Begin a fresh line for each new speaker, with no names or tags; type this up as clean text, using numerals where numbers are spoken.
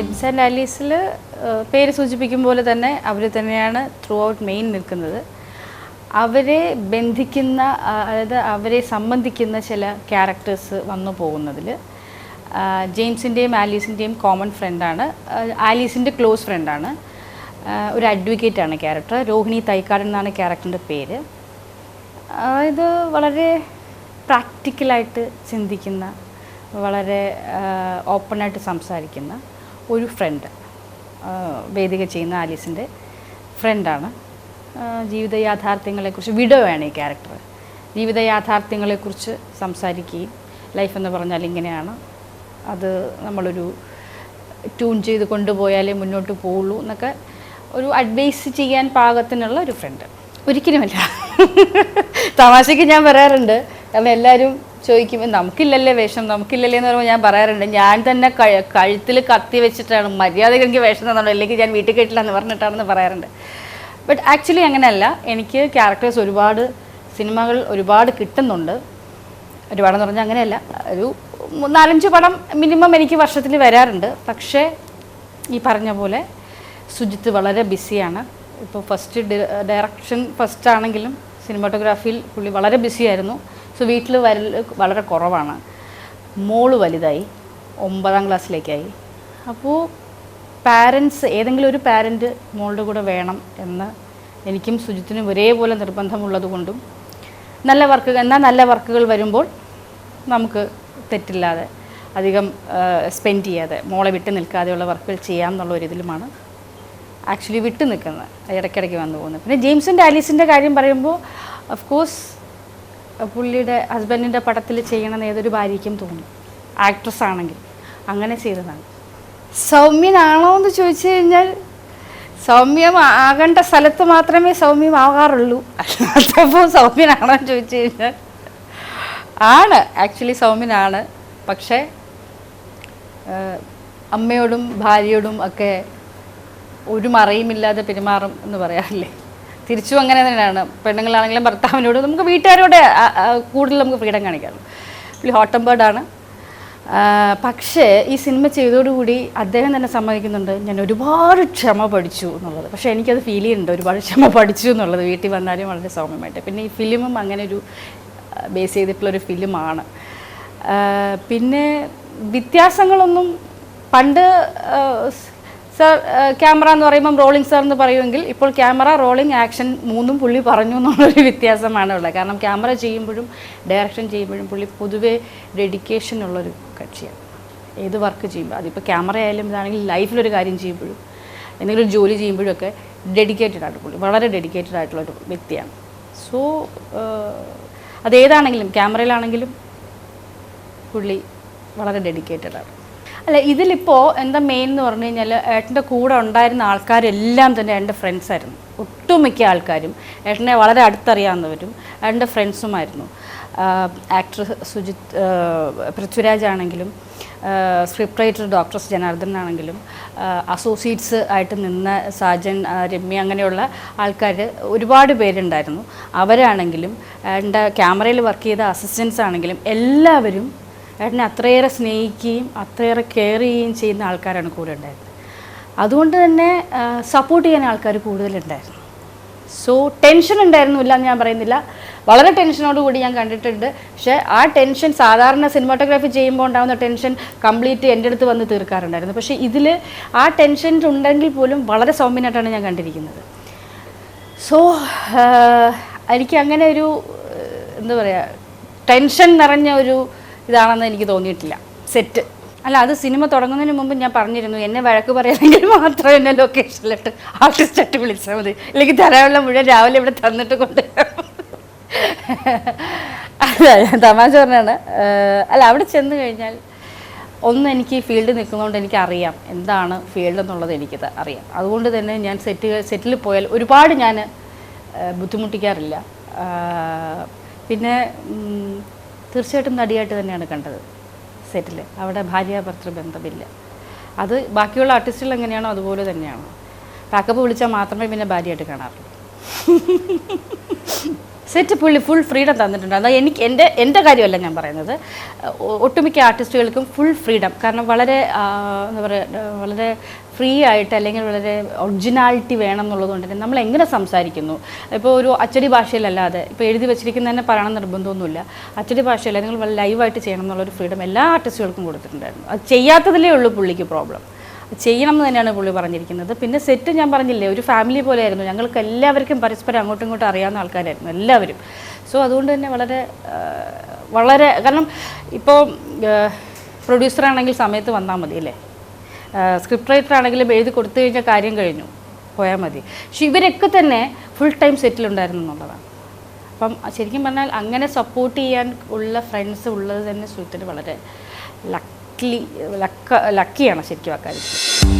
James and ആലീസിൽ പേര് സൂചിപ്പിക്കും പോലെ തന്നെ അവർ തന്നെയാണ് ത്രൂ ഔട്ട് മെയിൻ നിൽക്കുന്നത്. അവരെ ബന്ധിക്കുന്ന, അതായത് അവരെ സംബന്ധിക്കുന്ന ചില ക്യാരക്ടേഴ്സ് വന്നു പോകുന്നതിൽ ജെയിംസിൻ്റെയും ആലീസിൻ്റെയും കോമൺ ഫ്രണ്ടാണ്. ആലീസിൻ്റെ ക്ലോസ് ഫ്രണ്ടാണ്. ഒരു അഡ്വക്കേറ്റാണ് ക്യാരക്ടർ. രോഹിണി തൈക്കാടൻ എന്നാണ് ക്യാരക്ടറിൻ്റെ പേര്. ഇത് വളരെ പ്രാക്ടിക്കലായിട്ട് ചിന്തിക്കുന്ന, വളരെ ഓപ്പണായിട്ട് സംസാരിക്കുന്ന ഒരു ഫ്രണ്ട്, വേദിക ചെയ്യുന്ന ആലീസിൻ്റെ ഫ്രണ്ടാണ്. ജീവിത യാഥാർത്ഥ്യങ്ങളെക്കുറിച്ച്, വിഡോയാണ് ഈ ക്യാരക്ടർ. ജീവിത യാഥാർത്ഥ്യങ്ങളെക്കുറിച്ച് സംസാരിക്കുകയും ലൈഫ് എന്ന് പറഞ്ഞാൽ ഇങ്ങനെയാണ്, അത് നമ്മളൊരു ട്യൂൺ ചെയ്ത് കൊണ്ടുപോയാലേ മുന്നോട്ട് പോവുള്ളൂ എന്നൊക്കെ ഒരു അഡ്വൈസ് ചെയ്യാൻ പാകത്തിനുള്ള ഒരു ഫ്രണ്ട്. ഒരിക്കലുമല്ല, തമാശയ്ക്ക് ഞാൻ പറയാറുണ്ട്. കാരണം എല്ലാവരും ചോദിക്കും നമുക്കില്ലല്ലേ വേഷം, നമുക്കില്ലല്ലേ എന്ന് പറയുമ്പോൾ ഞാൻ പറയാറുണ്ട്, ഞാൻ തന്നെ കഴുത്തിൽ കത്തി വെച്ചിട്ടാണ് മര്യാദയ്ക്ക് എനിക്ക് വേഷം തന്നുള്ളൂ, അല്ലെങ്കിൽ ഞാൻ വീട്ടിൽ കേട്ടില്ല എന്ന് പറഞ്ഞിട്ടാണെന്ന് പറയാറുണ്ട്. ബട്ട് ആക്ച്വലി അങ്ങനെയല്ല. എനിക്ക് ക്യാരക്ടേഴ്സ് ഒരുപാട്, സിനിമകൾ ഒരുപാട് കിട്ടുന്നുണ്ട്. ഒരുപാടെന്ന് പറഞ്ഞാൽ അങ്ങനെയല്ല, ഒരു 4-5 പടം മിനിമം എനിക്ക് വർഷത്തിൽ വരാറുണ്ട്. പക്ഷേ ഈ പറഞ്ഞ പോലെ സുജിത്ത് വളരെ ബിസിയാണ്. ഇപ്പോൾ ഫസ്റ്റ് ഡയറക്ഷൻ ഫസ്റ്റ് ആണെങ്കിലും സിനിമാറ്റോഗ്രാഫിയിൽ പുള്ളി വളരെ ബിസിയായിരുന്നു. സോ വീട്ടിൽ വരൽ വളരെ കുറവാണ്. മോള് വലുതായി, 9ാം ക്ലാസ്സിലേക്കായി. അപ്പോൾ പാരൻസ്, ഏതെങ്കിലും ഒരു പാരൻറ്റ് മോളുടെ കൂടെ വേണം എന്ന് എനിക്കും സുജിത്തിനും ഒരേപോലെ നിർബന്ധമുള്ളത് കൊണ്ടും നല്ല വർക്കുകൾ വരുമ്പോൾ നമുക്ക് തെറ്റില്ലാതെ അധികം സ്പെൻഡ് ചെയ്യാതെ മോളെ വിട്ട് നിൽക്കാതെയുള്ള വർക്കുകൾ ചെയ്യാമെന്നുള്ള ഒരു ഇതിലുമാണ് ആക്ച്വലി വിട്ട് നിൽക്കുന്നത്, ഇടയ്ക്കിടയ്ക്ക് വന്നു പോകുന്നത്. പിന്നെ ജെയിംസിൻ്റെ ആലീസിൻ്റെ കാര്യം പറയുമ്പോൾ ഓഫ് കോഴ്സ് പുള്ളിയുടെ ഹസ്ബൻഡിൻ്റെ പടത്തിൽ ചെയ്യണമെന്ന് ഏതൊരു ഭാര്യയ്ക്കും തോന്നും, ആക്ട്രസ് ആണെങ്കിൽ. അങ്ങനെ ചെയ്തതാണ്. സൗമ്യനാണോ എന്ന് ചോദിച്ചു കഴിഞ്ഞാൽ സൗമ്യം ആകേണ്ട സ്ഥലത്ത് മാത്രമേ സൗമ്യമാകാറുള്ളൂ. അല്ലാത്തപ്പോൾ സൗമ്യനാണോ എന്ന് ചോദിച്ചു കഴിഞ്ഞാൽ ആണ്, ആക്ച്വലി സൗമ്യനാണ്. പക്ഷേ അമ്മയോടും ഭാര്യയോടും ഒക്കെ ഒരു മറയുമില്ലാതെ പെരുമാറും എന്ന് പറയാറില്ലേ, തിരിച്ചും അങ്ങനെ തന്നെയാണ്. പെണ്ണുങ്ങളാണെങ്കിലും ഭർത്താവിനോട്, നമുക്ക് വീട്ടുകാരോട് കൂടുതൽ നമുക്ക് ഫ്രീഡം കാണിക്കാറുള്ളൂ. പുള്ളി ഹോട്ട് ടെമ്പേർഡാണ്. പക്ഷേ ഈ സിനിമ ചെയ്തതോടുകൂടി അദ്ദേഹം തന്നെ സമ്മതിക്കുന്നുണ്ട്, ഞാൻ ഒരുപാട് ക്ഷമ പഠിച്ചു എന്നുള്ളത്. പക്ഷേ എനിക്കത് ഫീൽ ചെയ്യുന്നുണ്ട്, ഒരുപാട് ക്ഷമ പഠിച്ചു എന്നുള്ളത്. വീട്ടിൽ വന്നാലും വളരെ സൗമ്യമായിട്ട്. പിന്നെ ഈ ഫിലിമും അങ്ങനെ ഒരു ബേസ് ചെയ്തിട്ടുള്ളൊരു ഫിലിമാണ്. പിന്നെ വ്യത്യാസങ്ങളൊന്നും, പണ്ട് സാർ ക്യാമറ എന്ന് പറയുമ്പം റോളിംഗ് സാർ എന്ന് പറയുമെങ്കിൽ ഇപ്പോൾ ക്യാമറ, റോളിംഗ്, ആക്ഷൻ 3ഉം പുള്ളി പറഞ്ഞു എന്നുള്ളൊരു വ്യത്യാസമാണ് ഉള്ളത്. കാരണം ക്യാമറ ചെയ്യുമ്പോഴും ഡയറക്ഷൻ ചെയ്യുമ്പോഴും പുള്ളി പൊതുവേ ഡെഡിക്കേഷൻ ഉള്ളൊരു കക്ഷിയാണ്. ഏത് വർക്ക് ചെയ്യുമ്പോൾ, അതിപ്പോൾ ക്യാമറ ആയാലും ഇതാണെങ്കിൽ ലൈഫിലൊരു കാര്യം ചെയ്യുമ്പോഴും എന്തെങ്കിലും ഒരു ജോലി ചെയ്യുമ്പോഴും ഒക്കെ ഡെഡിക്കേറ്റഡ് ആയിട്ട് പുള്ളി വളരെ ഡെഡിക്കേറ്റഡ് ആയിട്ടുള്ളൊരു വ്യക്തിയാണ്. സോ അതേതാണെങ്കിലും ക്യാമറയിലാണെങ്കിലും പുള്ളി വളരെ ഡെഡിക്കേറ്റഡ് ആണ്. അല്ല, ഇതിലിപ്പോൾ എന്താ മെയിൻ എന്ന് പറഞ്ഞു കഴിഞ്ഞാൽ ഏട്ടൻ്റെ കൂടെ ഉണ്ടായിരുന്ന ആൾക്കാരെല്ലാം തന്നെ എൻ്റെ ഫ്രണ്ട്സായിരുന്നു. ഒട്ടുമിക്ക ആൾക്കാരും ഏട്ടനെ വളരെ അടുത്തറിയാവുന്നവരും ഏട്ടൻ്റെ ഫ്രണ്ട്സുമായിരുന്നു. ആക്ടർ പൃഥ്വിരാജ് ആണെങ്കിലും, സ്ക്രിപ്റ്റ് റൈറ്റർ ഡോക്ടർ ജനാർദ്ദനാണെങ്കിലും, അസോസിയേറ്റ്സ് ആയിട്ട് നിന്ന സാജൻ, രമ്യ, അങ്ങനെയുള്ള ആൾക്കാർ ഒരുപാട് പേരുണ്ടായിരുന്നു. അവരാണെങ്കിലും ഏട്ടൻ്റെ ക്യാമറയിൽ വർക്ക് ചെയ്ത അസിസ്റ്റൻസ് ആണെങ്കിലും എല്ലാവരും ഏട്ടനെ അത്രയേറെ സ്നേഹിക്കുകയും അത്രയേറെ കെയർ ചെയ്യുകയും ചെയ്യുന്ന ആൾക്കാരാണ് കൂടെ ഉണ്ടായിരുന്നത്. അതുകൊണ്ട് തന്നെ സപ്പോർട്ട് ചെയ്യാൻ ആൾക്കാർ കൂടുതലുണ്ടായിരുന്നു. സോ ടെൻഷൻ ഉണ്ടായിരുന്നില്ല എന്ന് ഞാൻ പറയുന്നില്ല, വളരെ ടെൻഷനോടുകൂടി ഞാൻ കണ്ടിട്ടുണ്ട്. പക്ഷേ ആ ടെൻഷൻ സാധാരണ സിനിമാറ്റോഗ്രാഫി ചെയ്യുമ്പോൾ ഉണ്ടാകുന്ന ടെൻഷൻ കംപ്ലീറ്റ് എൻ്റെ അടുത്ത് വന്ന് തീർക്കാറുണ്ടായിരുന്നു. പക്ഷേ ഇതിൽ ആ ടെൻഷൻ ഉണ്ടെങ്കിൽ പോലും വളരെ സൗമ്യനായിട്ടാണ് ഞാൻ കണ്ടിരിക്കുന്നത്. സോ എനിക്ക് അങ്ങനെ ഒരു എന്താ പറയുക, ടെൻഷൻ നിറഞ്ഞ ഒരു ഇതാണെന്ന് എനിക്ക് തോന്നിയിട്ടില്ല സെറ്റ്. അല്ല, അത് സിനിമ തുടങ്ങുന്നതിന് മുമ്പ് ഞാൻ പറഞ്ഞിരുന്നു, എന്നെ വഴക്ക് പറയുമെങ്കിൽ മാത്രം എന്നെ ലൊക്കേഷനിലിട്ട് ആർട്ടിസ്റ്റായിട്ട് വിളിച്ചാൽ മതി, അല്ലെങ്കിൽ ധാരാളം മുഴുവൻ രാവിലെ ഇവിടെ തന്നിട്ട് കൊണ്ട്. അല്ല, ഞാൻ തമാശ പറഞ്ഞാണ്. അല്ല, അവിടെ ചെന്ന് കഴിഞ്ഞാൽ എനിക്ക് ഫീൽഡ് നിൽക്കുന്നതുകൊണ്ട് എനിക്കറിയാം എന്താണ് ഫീൽഡ് എന്നുള്ളത്, എനിക്കത് അറിയാം. അതുകൊണ്ട് തന്നെ ഞാൻ സെറ്റിൽ പോയാൽ ഒരുപാട് ഞാൻ ബുദ്ധിമുട്ടിക്കാറില്ല. പിന്നെ തീർച്ചയായിട്ടും നടിയായിട്ട് തന്നെയാണ് കണ്ടത് സെറ്റിൽ. അവിടെ ഭാര്യ ഭർത്തൃ ബന്ധമില്ല. അത് ബാക്കിയുള്ള ആർട്ടിസ്റ്റുകൾ എങ്ങനെയാണോ അതുപോലെ തന്നെയാണ്. പാക്കപ്പ് വിളിച്ചാൽ മാത്രമേ പിന്നെ ഭാര്യയായിട്ട് കാണാറുള്ളൂ. സെറ്റ് പുള്ളി ഫുൾ ഫ്രീഡം തന്നിട്ടുണ്ട്. അത് എനിക്ക് എൻ്റെ കാര്യമല്ല ഞാൻ പറയുന്നത്, ഒട്ടുമിക്ക ആർട്ടിസ്റ്റുകൾക്കും ഫുൾ ഫ്രീഡം. കാരണം വളരെ എന്താ പറയുക, വളരെ ഫ്രീ ആയിട്ട് അല്ലെങ്കിൽ വളരെ ഒറിജിനാലിറ്റി വേണം എന്നുള്ളതുകൊണ്ട് തന്നെ നമ്മൾ എങ്ങനെ സംസാരിക്കുന്നു, ഇപ്പോൾ ഒരു അച്ചടി ഭാഷയിലല്ലാതെ ഇപ്പോൾ എഴുതി വെച്ചിരിക്കുന്ന തന്നെ പറയണം നിർബന്ധമൊന്നുമില്ല, അച്ചടി ഭാഷയല്ല, നിങ്ങൾ വളരെ ലൈവായിട്ട് ചെയ്യണം എന്നുള്ളൊരു ഫ്രീഡം എല്ലാ ആർട്ടിസ്റ്റുകൾക്കും കൊടുത്തിട്ടുണ്ടായിരുന്നു. അത് ചെയ്യാത്തതിലേ ഉള്ളൂ പുള്ളിക്ക് പ്രോബ്ലം. ചെയ്യണം എന്ന് തന്നെയാണ് പുള്ളി പറഞ്ഞിരിക്കുന്നത്. പിന്നെ സെറ്റ് ഞാൻ പറഞ്ഞില്ലേ, ഒരു ഫാമിലി പോലെയായിരുന്നു. ഞങ്ങൾക്ക് എല്ലാവർക്കും പരസ്പരം അങ്ങോട്ടും ഇങ്ങോട്ടും അറിയാവുന്ന ആൾക്കാരായിരുന്നു എല്ലാവരും. സോ അതുകൊണ്ട് തന്നെ വളരെ കാരണം ഇപ്പോൾ പ്രൊഡ്യൂസറാണെങ്കിൽ സമയത്ത് വന്നാൽ മതി അല്ലേ, സ്ക്രിപ്റ്റ് റൈറ്റർ ആണെങ്കിലും എഴുതി കൊടുത്തു കഴിഞ്ഞാൽ കാര്യം കഴിഞ്ഞു പോയാൽ മതി. പക്ഷെ ഇവരൊക്കെ തന്നെ ഫുൾ ടൈം സെറ്റിലുണ്ടായിരുന്നു എന്നുള്ളതാണ്. അപ്പം ശരിക്കും പറഞ്ഞാൽ അങ്ങനെ സപ്പോർട്ട് ചെയ്യാൻ ഉള്ള ഫ്രണ്ട്സ് ഉള്ളത് തന്നെ സുഹൃത്തിന് വളരെ ലക്കിയാണ് ശരിക്കും ആ കാര്യത്തിൽ.